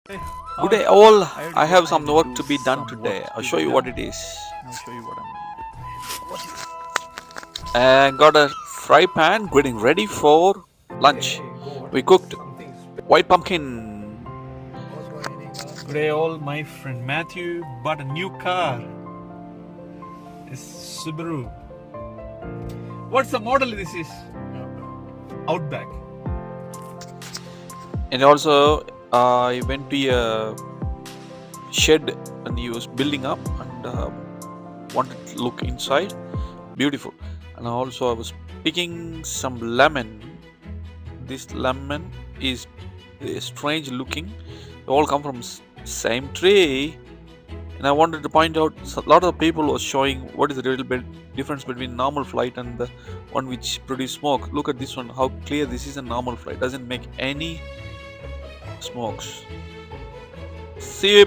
Hey, Good hi. day, all. I had to I go. have I some need to work to do be done some today. work I'll to show be you what done. it is. I'll show you what I'm gonna do. I got a fry pan getting ready for lunch. We cooked white pumpkin. Today, all my friend Matthew bought a new car. It's Subaru. What's the model? This is Outback. And also, I went to a shed and he was building up and wanted to look inside. Beautiful. And also, I was picking some lemon. This lemon is strange looking. They all come from same tree. And I wanted to point out a lot of people were showing what is the real bit difference between normal flight and the one which produce smoke. Look at this one, how clear this is a normal flight, doesn't make any smokes. See you.